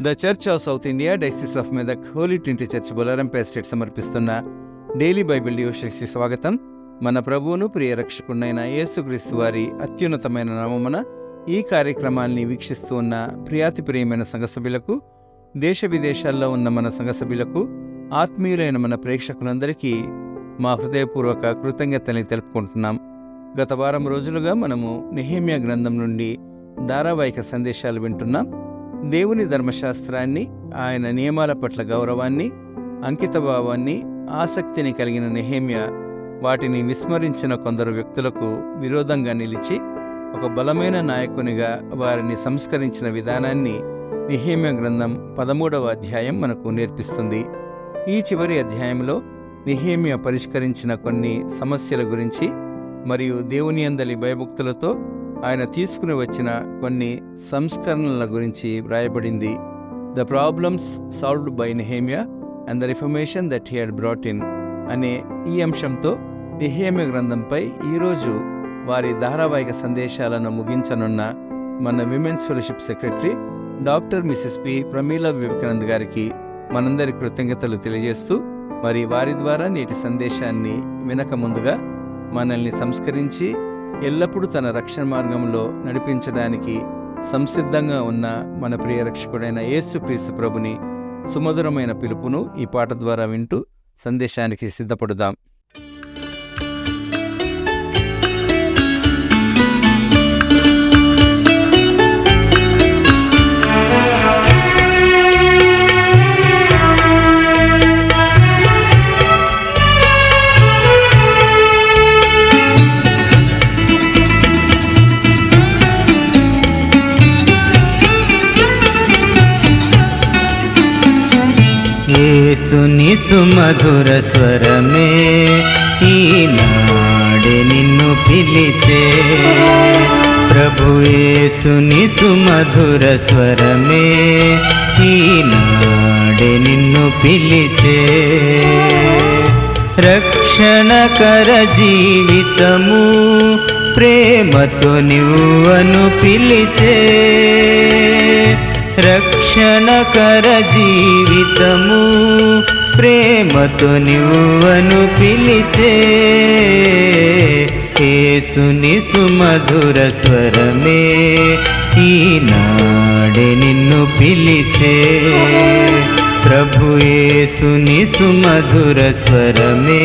The Church of South India Diocese of Medak Holy Trinity Church Bolarampeta state సమర్పిస్తున్న daily Bible డివోషన్స్కి స్వాగతం. మన ప్రభువును ప్రియ రక్షకుడైన యేసుక్రీస్తు వారి అత్యున్నతమైన నామమున ఈ కార్యక్రమాన్ని వీక్షిస్తూ ఉన్న ప్రియాతి ప్రియమైన సంఘ సభ్యులకు, దేశ విదేశాల్లో ఉన్న మన సంఘ సభ్యులకు, ఆత్మీయులైన మన ప్రేక్షకులందరికీ మా హృదయపూర్వక కృతజ్ఞతల్ని తెలుపుకుంటున్నాం. గత వారం రోజులుగా మనము నెహెమ్యా గ్రంథం నుండి ధారావాహిక సందేశాలు వింటున్నాం. దేవుని ధర్మశాస్త్రాన్ని, ఆయన నియమాల పట్ల గౌరవాన్ని, అంకితభావాన్ని, ఆసక్తిని కలిగిన నెహెమ్యా వాటిని విస్మరించిన కొందరు వ్యక్తులకు విరోధంగా నిలిచి ఒక బలమైన నాయకునిగా వారిని సంస్కరించిన విధానాన్ని నెహెమ్యా గ్రంథం 13వ అధ్యాయం మనకు నేర్పిస్తుంది. ఈ చివరి అధ్యాయంలో నెహెమ్యా పరిష్కరించిన కొన్ని సమస్యల గురించి మరియు దేవుని యందలి భయభక్తులతో ఆయన తీసుకుని వచ్చిన కొన్ని సంస్కరణల గురించి వ్రాయబడింది. The problems solved by Nehemiah and the reformation that he had brought in అనే ఈ అంశంతో నెహెమ్యా గ్రంథంపై ఈరోజు వారి ధారావాహిక సందేశాలను ముగించనున్న మన women's fellowship secretary doctor Mrs P Pramila Vivekanand గారికి మనందరి కృతజ్ఞతలు తెలియజేస్తూ, మరి వారి ద్వారా నేటి సందేశాన్ని వినక ముందుగా మనల్ని సంస్కరించి ఎల్లప్పుడూ తన రక్షణ మార్గంలో నడిపించడానికి సంసిద్ధంగా ఉన్న మన ప్రియ రక్షకుడైన యేసుక్రీస్తు ప్రభుని సుమధురమైన పిలుపును ఈ పాట ద్వారా వింటూ సందేశానికి సిద్ధపడుదాం. యేసుని సుమధుర స్వరమే ఈనాడే నిన్ను పిలిచే, ప్రభు యేసుని సుమధుర స్వరమే ఈనాడే నిన్ను పిలిచే. రక్షణకర జీవితము ప్రేమతో నువ్వను పిలిచే, రక్షణకర జీవితము ప్రేమతో నువ్వను పిలిచే. యేసుని సుమధుర స్వరమే ఈనాడే నిన్ను పిలిచే, ప్రభు యేసుని సుమధుర స్వరమే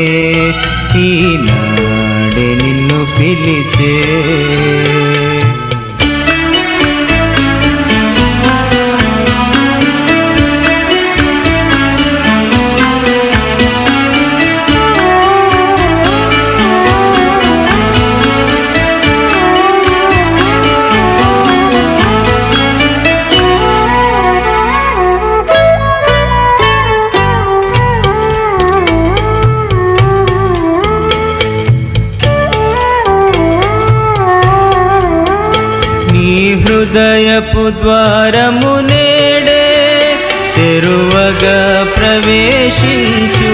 ఈనాడే నిన్ను పిలిచే. హృదయపు ద్వారము నేడే తెరువగా ప్రవేశించు,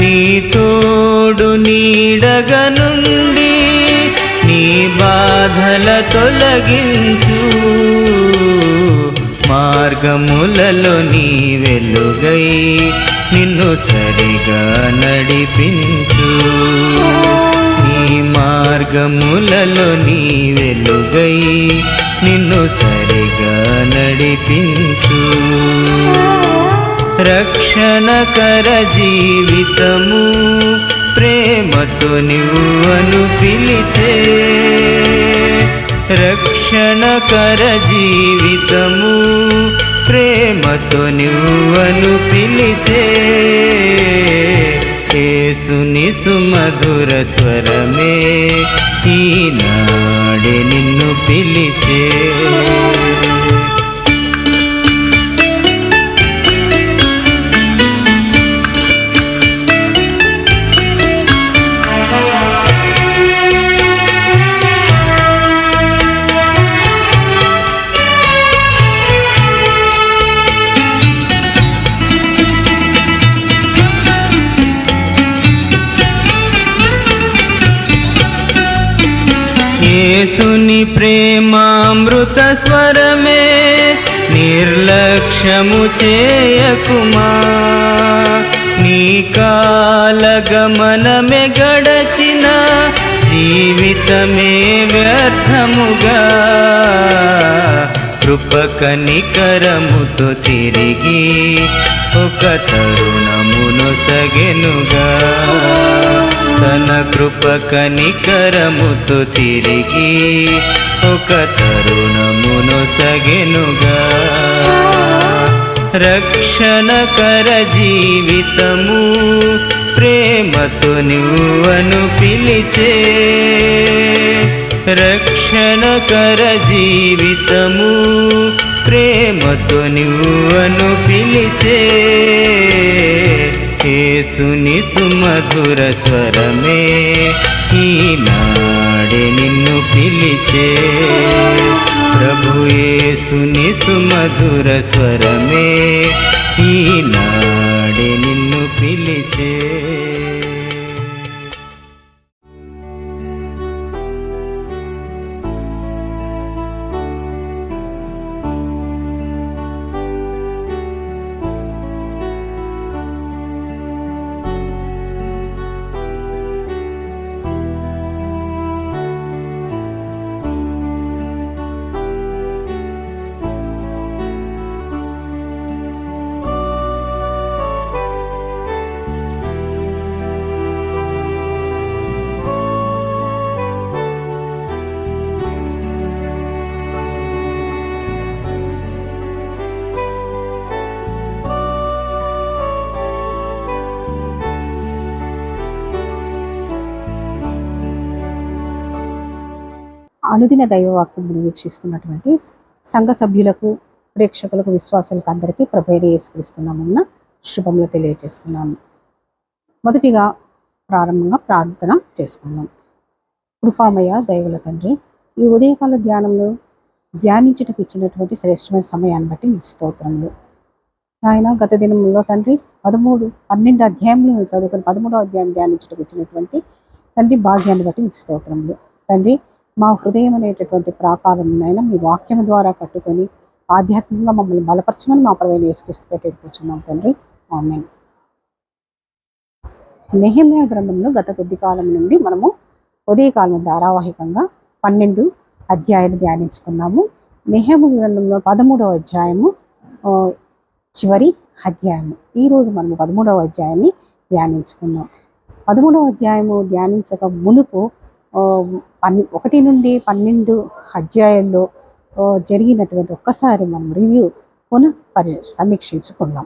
నీ తోడు నీడగా నుండి నీ బాధల తొలగించు. మార్గములలో నీ వెలుగై నిన్ను సరిగా నడిపించు, మార్గములలో నీ వెలుగై నిన్ను సరిగా నడిపించు. రక్షణకర జీవితము ప్రేమతో నువ్వను పిలిచే, రక్షణకర జీవితము ప్రేమతో నువ్వను పిలిచే. యేసుని సుమధుర స్వరమే ఈనాడే నిన్ను పిలిచే. యేసుని ప్రేమామృత స్వరమే నిర్ల నిర్లక్ష్యము చేయకుమా. నీ కాలగమనమే గడచిన జీవితమే వ్యర్థముగా కృప కనికరముతో తిరిగి ఒక తరుణమును సగెనుగా. తన కృప కనికరముతో తిరిగి ఒక తరుణమును సగెనుగా. రక్షణకర జీవితము ప్రేమతో నువ్వను పిలిచే. రక్షణకర జీవితము ప్రేమతో నువ్వను పిలిచే. యేసుని సుమధుర స్వరమే ఈనాడే నిన్ను పిలిచే. ప్రభు యేసుని సుమధుర స్వరమే ఈనాడే నిన్ను పిలిచే. అనుదిన దైవవాక్యమును వీక్షిస్తున్నటువంటి సంఘ సభ్యులకు, ప్రేక్షకులకు, విశ్వాసులకు అందరికీ ప్రభువైన యేసుక్రీస్తునామమున శుభములు తెలియజేస్తున్నాను. మొదటిగా ప్రారంభంగా ప్రార్థన చేసుకుందాం. కృపామయ దయగల తండ్రి, ఈ ఉదయకాల ధ్యానంలో ధ్యానించుటకు ఇచ్చినటువంటి శ్రేష్టమైన సమయాన్ని బట్టి మీకు స్తోత్రములు. ఆయన గత దినంలో తండ్రి 12 అధ్యాయములను చదువుకొని 13వ అధ్యాయం ధ్యానించుటకు ఇచ్చినటువంటి తండ్రి భాగ్యాన్ని బట్టి మీకు స్తోత్రములు. తండ్రి, మా హృదయం అనేటటువంటి ప్రాకారమునైనా మీ వాక్యం ద్వారా కట్టుకొని ఆధ్యాత్మికంగా మమ్మల్ని బలపరచమని మా ప్రభువైన యేసుక్రీస్తు పెట్టి కూర్చున్నాం తండ్రి. ఆమేన్. నెహెమ్యా గ్రంథంలో గత కొద్ది కాలం నుండి మనము ఉదయకాలం ధారావాహికంగా 12 అధ్యాయాలు ధ్యానించుకున్నాము. నెహెమ్యా గ్రంథంలో 13వ అధ్యాయము చివరి అధ్యాయము. ఈరోజు మనము 13వ అధ్యాయాన్ని ధ్యానించుకుందాం. 13వ అధ్యాయము ధ్యానించక మునుపు 1 నుండి 12 అధ్యాయాల్లో జరిగినటువంటి ఒక్కసారి మనం రివ్యూ సమీక్షించుకుందాం.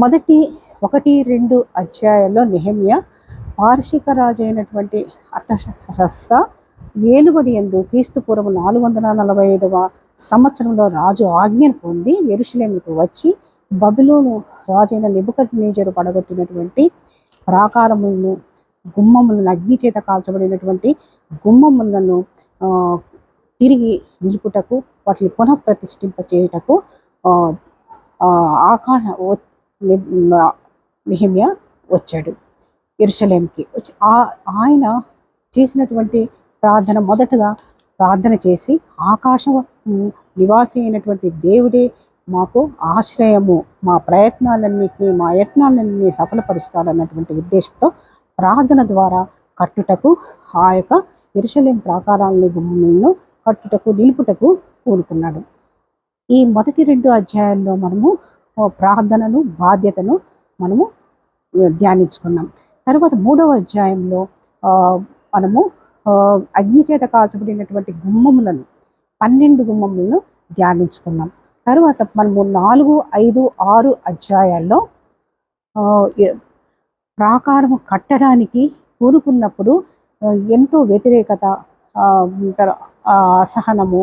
మొదటి 1-2 అధ్యాయాల్లో నెహెమ్యా పారశీక రాజు అయినటువంటి అర్తషస్త ఏలుబడి యందు క్రీస్తుపూర్వం 445వ సంవత్సరంలో రాజు ఆజ్ఞను పొంది యెరూషలేముకు వచ్చి బబులోను రాజైన నెబుకద్నెజరు పడగొట్టినటువంటి ప్రాకారములను, గుమ్మములను, అగ్ని చేత కాల్చబడినటువంటి గుమ్మములను తిరిగి నిలుపుటకు, వాటిని పునఃప్రతిష్ఠింప చేయుటకు నెహెమ్యా వచ్చాడు. యెరూషలేముకి వచ్చి ఆయన చేసినటువంటి ప్రార్థన, మొదటగా ప్రార్థన చేసి ఆకాశం నివాసి అయినటువంటి దేవుడే మాకు ఆశ్రయము, మా యత్నాలన్నీ సఫలపరుస్తాడన్నటువంటి ఉద్దేశంతో ప్రార్థన ద్వారా కట్టుటకు, ఆ యొక్క యెరూషలేము ప్రాకారాలని, గుమ్మలను కట్టుటకు, నిలుపుటకు పూనుకున్నాడు. ఈ మొదటి 2 అధ్యాయాల్లో మనము ప్రార్థనను, బాధ్యతను మనము ధ్యానించుకున్నాం. తర్వాత 3వ అధ్యాయంలో మనము అగ్ని చేత కాల్చబడినటువంటి గుమ్మములను, 12 గుమ్మములను ధ్యానించుకున్నాం. తర్వాత మనము 4, 5, 6 అధ్యాయాల్లో ప్రాకారము కట్టడానికి పూనుకున్నప్పుడు ఎంతో వ్యతిరేకత, అసహనము,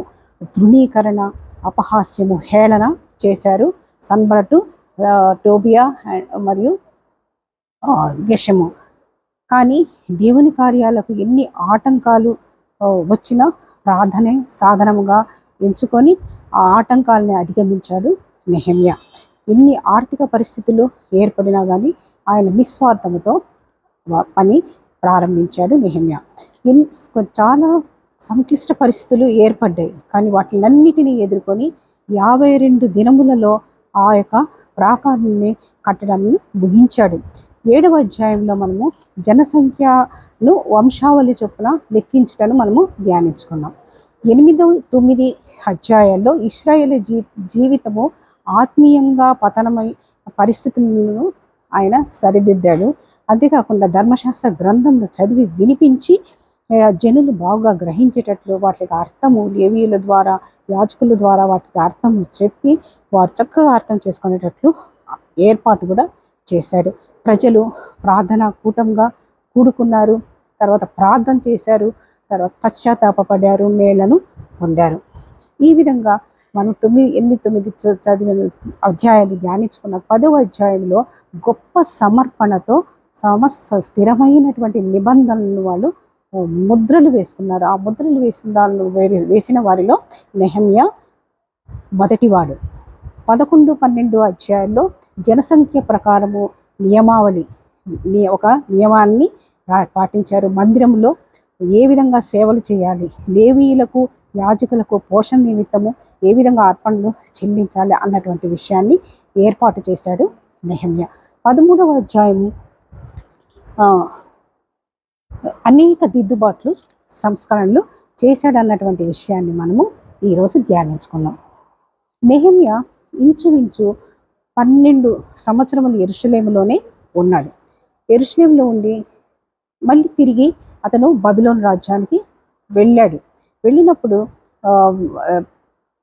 తృణీకరణ, అపహాస్యము, హేళన చేశారు సన్బలటు, టోబియా మరియు గెషము. కానీ దేవుని కార్యాలకు ఎన్ని ఆటంకాలు వచ్చినా ప్రార్థనే సాధనముగా ఎంచుకొని ఆ ఆటంకాలని అధిగమించాడు నెహెమ్యా. ఎన్ని ఆర్థిక పరిస్థితులు ఏర్పడినా కానీ ఆయన నిస్వార్థముతో పని ప్రారంభించాడు నెహెమ్యా. చాలా సంక్లిష్ట పరిస్థితులు ఏర్పడ్డాయి, కానీ వాటినన్నిటినీ ఎదుర్కొని 52 దినములలో ఆ యొక్క ప్రాకారాన్ని కట్టడం ముగించాడు. 7వ అధ్యాయంలో మనము జనసంఖ్యను వంశావళి చొప్పున లెక్కించుటను మనము ధ్యానించుకున్నాం. 8, 9 అధ్యాయాల్లో ఇశ్రాయేలు జీవితము ఆత్మీయంగా పతనమై పరిస్థితులను ఆయన సరిదిద్దాడు. అంతేకాకుండా ధర్మశాస్త్ర గ్రంథంలో చదివి వినిపించి జనులు బాగా గ్రహించేటట్లు వాటికి అర్థము లేవీయుల ద్వారా, యాజకుల ద్వారా వాటికి అర్థము చెప్పి వారు చక్కగా అర్థం చేసుకునేటట్లు ఏర్పాటు కూడా చేశాడు. ప్రజలు ప్రార్థన కూటంగా కూడుకున్నారు, తర్వాత ప్రార్థన చేశారు, తర్వాత పశ్చాత్తాపపడ్డారు, మేళ్లను పొందారు. ఈ విధంగా మనం 8, 9 చదివిన అధ్యాయాలు ధ్యానించుకున్న 10వ అధ్యాయంలో గొప్ప సమర్పణతో స్థిరమైనటువంటి నిబంధనలను వాళ్ళు ముద్రలు వేసుకున్నారు. ఆ ముద్రలు వేసిన వారిలో నెహెమ్యా మొదటివాడు. 11, 12 అధ్యాయాల్లో జనసంఖ్య ప్రకారము నియమావళి ఒక నియమాన్ని పాటించారు. మందిరంలో ఏ విధంగా సేవలు చేయాలి, లేవీయులకు యాజకులకు పోషణ నిమిత్తము ఏ విధంగా అర్పణలు చెల్లించాలి అన్నటువంటి విషయాన్ని ఏర్పాటు చేశాడు నెహెమ్యా. 13వ అధ్యాయం అనేక దిద్దుబాట్లు సంస్కరణలు చేశాడు అన్నటువంటి విషయాన్ని మనము ఈరోజు ధ్యానించుకుందాం. నెహెమ్యా ఇంచుమించు 12 సంవత్సరములు యెరూషలేములోనే ఉన్నాడు. యెరూషలేములో ఉండి మళ్ళీ తిరిగి అతను బబిలోను రాజ్యానికి వెళ్ళాడు. వెళ్ళినప్పుడు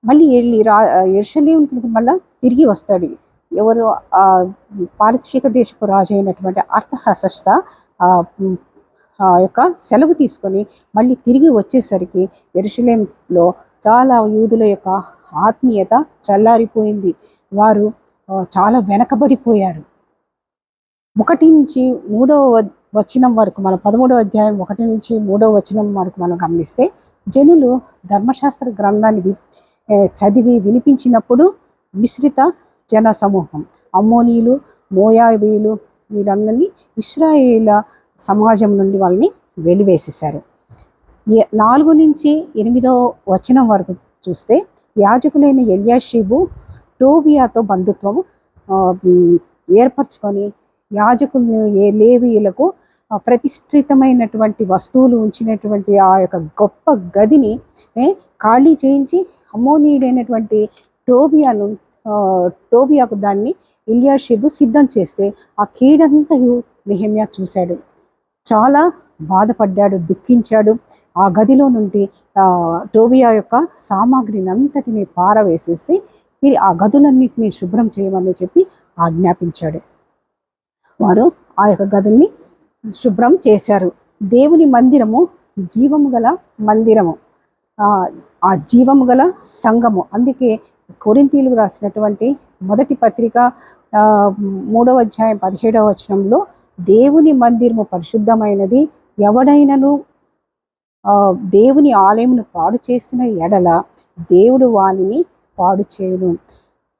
మళ్ళీ యెరూషలేముకి మళ్ళీ తిరిగి వస్తాడు. ఎవరు? పారసీక దేశపు రాజు అయినటువంటి అర్తహషస్త యొక్క సెలవు తీసుకొని మళ్ళీ తిరిగి వచ్చేసరికి యెరూషలేములో చాలా యూదుల యొక్క ఆత్మీయత చల్లారిపోయింది. వారు చాలా వెనకబడిపోయారు. 1 నుంచి 3వ వచనం వరకు మనం 13వ అధ్యాయం 1 నుంచి 3వ వచనం వరకు మనం గమనిస్తే జనులు ధర్మశాస్త్ర గ్రంథాన్ని చదివి వినిపించినప్పుడు మిశ్రిత జన సమూహం, అమ్మోనీయులు, మోయాబీయులు వీళ్ళందరినీ ఇశ్రాయేల సమాజం నుండి వాళ్ళని వెలివేసేశారు. 4 నుంచి 8వ వచనం వరకు చూస్తే యాజకులైన ఎల్యాషీబు టోబియాతో బంధుత్వము ఏర్పరచుకొని యాజకులు లేవీయులకు ప్రతిష్ఠితమైనటువంటి వస్తువులు ఉంచినటువంటి ఆ యొక్క గొప్ప గదిని ఖాళీ చేయించి అమ్మోనీయుడైనటువంటి టోబియాకు దాన్ని ఎల్యాషీబు సిద్ధం చేస్తే ఆ కీడంతయు నెహెమ్యా చూశాడు. చాలా బాధపడ్డాడు, దుఃఖించాడు. ఆ గదిలో నుండి టోబియా యొక్క సామాగ్రిని అంతటిని పారవేసేసి ఆ గదులన్నింటినీ శుభ్రం చేయమని చెప్పి ఆజ్ఞాపించాడు. వారు ఆ యొక్క గదుల్ని శుభ్రం చేశారు. దేవుని మందిరము జీవము గల మందిరము, ఆ జీవము గల సంఘము. అందుకే కొరింథీయులకు రాసినటువంటి మొదటి పత్రిక 3వ అధ్యాయం 17వ వచనంలో దేవుని మందిరము పరిశుద్ధమైనది, ఎవడైనను దేవుని ఆలయమును పాడు చేసిన ఎడల దేవుడు వానిని పాడు చేయను.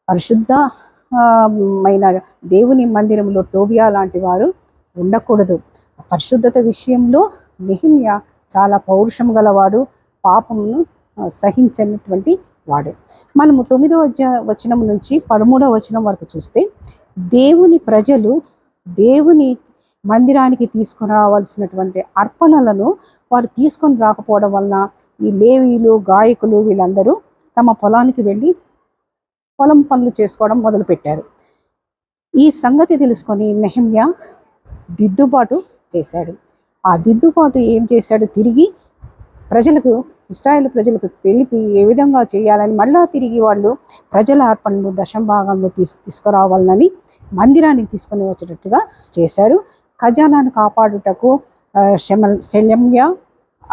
పరిశుద్ధమైన దేవుని మందిరంలో టోబియా లాంటి వారు ఉండకూడదు. పరిశుద్ధత విషయంలో నెహెమ్యా చాలా పౌరుషం గలవాడు, పాపమును సహించినటువంటి వాడు. మనము 9వ వచనం నుంచి 13వ వచనం వరకు చూస్తే దేవుని ప్రజలు దేవుని మందిరానికి తీసుకురావాల్సినటువంటి అర్పణలను వారు తీసుకొని రాకపోవడం వలన ఈ లేవీయులు, గాయకులు వీళ్ళందరూ తమ పొలానికి వెళ్ళి పొలం పనులు చేసుకోవడం మొదలుపెట్టారు. ఈ సంగతి తెలుసుకొని నెహెమ్యా దిద్దుబాటు చేశాడు. ఆ దిద్దుబాటు ఏం చేశాడు? తిరిగి ప్రజలకు, ఇశ్రాయేలు ప్రజలకు తెలిపి ఏ విధంగా చేయాలని మళ్ళా తిరిగి వాళ్ళు ప్రజల అర్పణలు దశంభాగంలో తీసుకురావాలని మందిరానికి తీసుకొని వచ్చేటట్టుగా చేశారు. ఖజానాను కాపాడుటకు షెలెమ్యా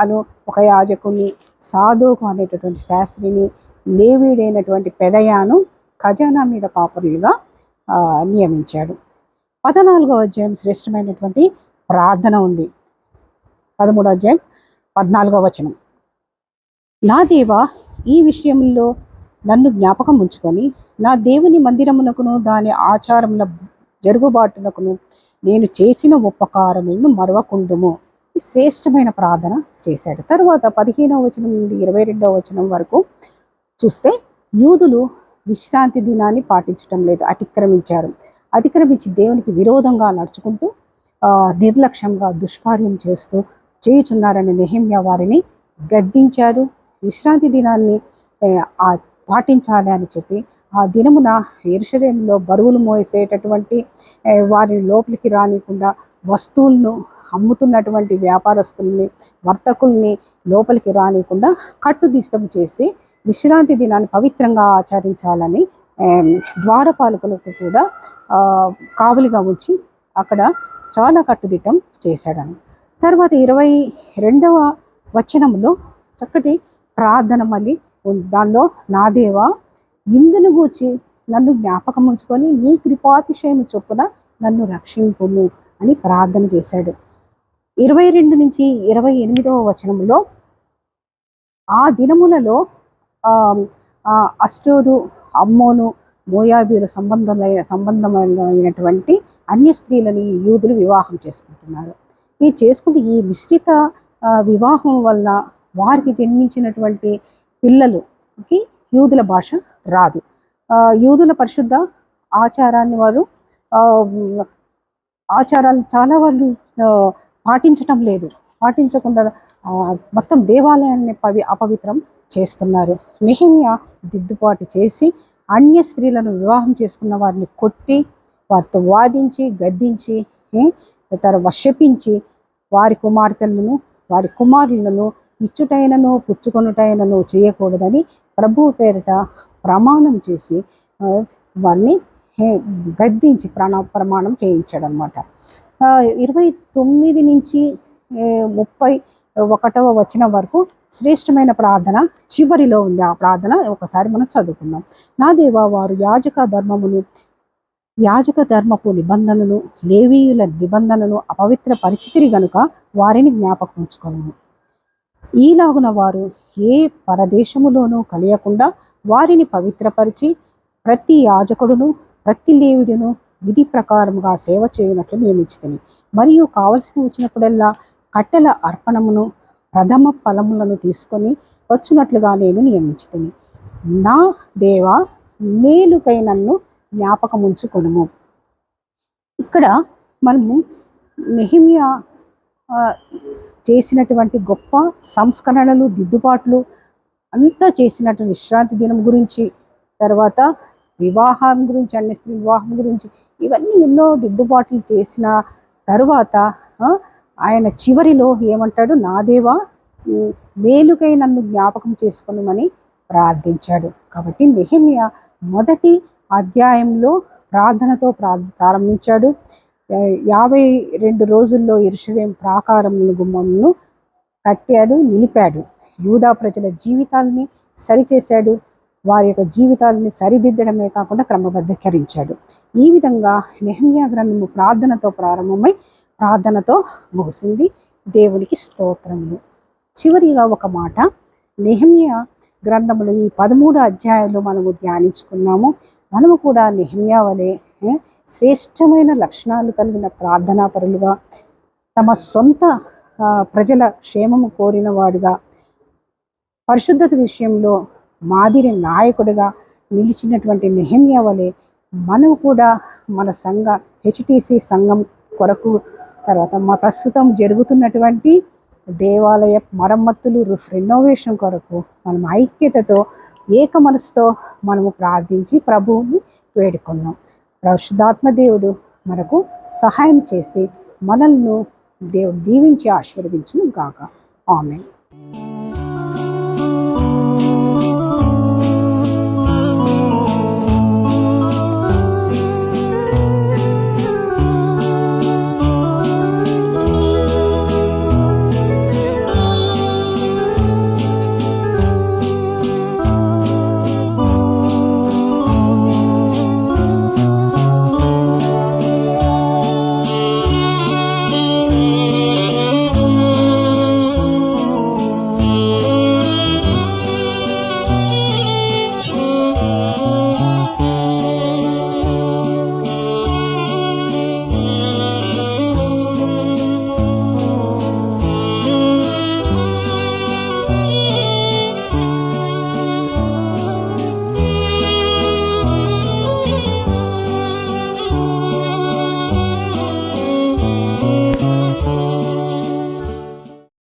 అను ఒక యాజకుని, సాదోకు అనేటటువంటి శాస్త్రిని, లేవీయుడైనటువంటి పెదయాను ఖజానా మీద కాపరులుగా నియమించాడు. 14వ అధ్యాయం శ్రేష్టమైనటువంటి ప్రార్థన ఉంది. 13వ అధ్యాయం 14వ వచనం. నా దేవా, ఈ విషయంలో నన్ను జ్ఞాపకం ఉంచుకొని నా దేవుని మందిరమునకును దాని ఆచారముల జరుగుబాటునకును నేను చేసిన ఉపకారములను మరవకుండుము. ఈ శ్రేష్టమైన ప్రార్థన చేశాడు. తర్వాత 15వ వచనం నుండి 22వ వచనం వరకు చూస్తే యూదులు విశ్రాంతి దినాన్ని పాటించడం లేదు, అతిక్రమించి దేవునికి విరోధంగా నడుచుకుంటూ నిర్లక్ష్యంగా దుష్కార్యం చేయుచున్నారని నెహెమ్యా వారిని గద్దించారు. విశ్రాంతి దినాన్ని పాటించాలి అని చెప్పి ఆ దినమున యెరూషలేములో బరువులు మోసేటటువంటి వారి లోపలికి రానికుండా వస్తువులను అమ్ముతున్నటువంటి వ్యాపారస్తుల్ని, వర్తకుల్ని లోపలికి రానికుండా కట్టుదిష్టం చేసి విశ్రాంతి దినాన్ని పవిత్రంగా ఆచరించాలని ద్వారపాలకులకు కూడా కావలిగా ఉంచి అక్కడ చాలా కట్టుదిట్టం చేశాడని. తర్వాత 22వ వచనంలో చక్కటి ప్రార్థన మళ్ళీ ఉంది. దానిలో నా దేవా ఇందును గూర్చి నన్ను జ్ఞాపకం ఉంచుకొని నీ కృపాతిశయము చొప్పున నన్ను రక్షింపుము అని ప్రార్థన చేశాడు. 22 నుంచి 28వ వచనంలో ఆ దినములలో అష్టోదు, అమ్మోను, మోయాబీల సంబంధమైనటువంటి అన్య స్త్రీలని యూదులు వివాహం చేసుకుంటున్నారు. ఈ చేసుకుంటే ఈ మిశ్రిత వివాహం వలన వారికి జన్మించినటువంటి పిల్లలకి యూదుల భాష రాదు. యూదుల పరిశుద్ధ ఆచారాన్ని ఆచారాలు చాలా వాళ్ళు పాటించటం లేదు. పాటించకుండా మొత్తం దేవాలయాన్ని అపవిత్రం చేస్తున్నారు. నెహెమ్యా దిద్దుబాటు చేసి అన్య స్త్రీలను వివాహం చేసుకున్న వారిని కొట్టి, వారితో వాదించి, గద్దించి, వశపించి వారి కుమార్తెలను, వారి కుమారులను ఇచ్చుటైనను పుచ్చుకొనుటైనను చేయకూడదని ప్రభువు పేరిట ప్రమాణం చేసి వారిని గద్దించి ప్రమాణం చేయించాడు అనమాట. 29 నుంచి 31వ వచనం వరకు శ్రేష్టమైన ప్రార్థన చివరిలో ఉంది. ఆ ప్రార్థన ఒకసారి మనం చదువుకుందాం. నా దేవా వారు యాజక ధర్మపు నిబంధనను, లేవీయుల నిబంధనను అపవిత్ర పరిచితిరి గనుక వారిని జ్ఞాపకం ఉంచుకొను. ఈలాగున వారు ఏ పరదేశములోనూ కలియకుండా వారిని పవిత్రపరిచి ప్రతి యాజకుడును ప్రతి లేవిడును విధి ప్రకారముగా సేవ చేయనట్లు నియమించితిని. మరియు కావలసి వచ్చినప్పుడల్లా కట్టెల అర్పణమును ప్రథమ ఫలములను తీసుకొని వచ్చినట్లుగా నేను నియమించితిని. నా దేవా మేలుకై నన్ను జ్ఞాపకం ఉంచుకొనుము. ఇక్కడ మనము నెహెమ్యా చేసినటువంటి గొప్ప సంస్కరణలు, దిద్దుబాట్లు అంతా చేసినట్టు విశ్రాంతి దినం గురించి, తర్వాత వివాహం గురించి, అన్య స్త్రీ వివాహం గురించి, ఇవన్నీ ఎన్నో దిద్దుబాట్లు చేసిన తరువాత ఆయన చివరిలో ఏమంటాడు? నా దేవా మేలుకై నన్ను జ్ఞాపకం చేసుకొనుమని ప్రార్థించాడు. కాబట్టి నెహెమ్యా మొదటి అధ్యాయంలో ప్రార్థనతో ప్రారంభించాడు. 52 రోజుల్లో యెరూషలేము ప్రాకారమును గుమ్మమును కట్టాడు, నిలిపాడు. యూదా ప్రజల జీవితాలని సరిచేశాడు. వారి యొక్క జీవితాలని సరిదిద్దడమే కాకుండా క్రమబద్ధీకరించాడు. ఈ విధంగా నెహెమ్యా గ్రంథము ప్రార్థనతో ప్రారంభమై ప్రార్థనతో ముగిసింది. దేవునికి స్తోత్రములు. చివరిగా ఒక మాట, నెహెమ్యా గ్రంథములు ఈ 13 అధ్యాయాలు మనము ధ్యానించుకున్నాము. మనము కూడా నెహెమ్యా వలె శ్రేష్టమైన లక్షణాలు కలిగిన ప్రార్థనా పరులుగా, తమ సొంత ప్రజల క్షేమము కోరిన వాడుగా, పరిశుద్ధత విషయంలో మాదిరి నాయకుడిగా నిలిచినటువంటి నెహెమ్యా వలె మనము కూడా మన హెచ్టిసి సంఘం కొరకు, తర్వాత ప్రస్తుతం జరుగుతున్నటువంటి దేవాలయ మరమ్మతులు, రెనోవేషన్ కొరకు మనం ఐక్యతతో ఏక మనసుతో మనము ప్రార్థించి ప్రభువుని వేడుకుందాం. పరిశుద్ధాత్మ దేవుడు మనకు సహాయం చేసి మనల్ని దేవుడు దీవించి ఆశీర్వదించును గాక. ఆమేన్.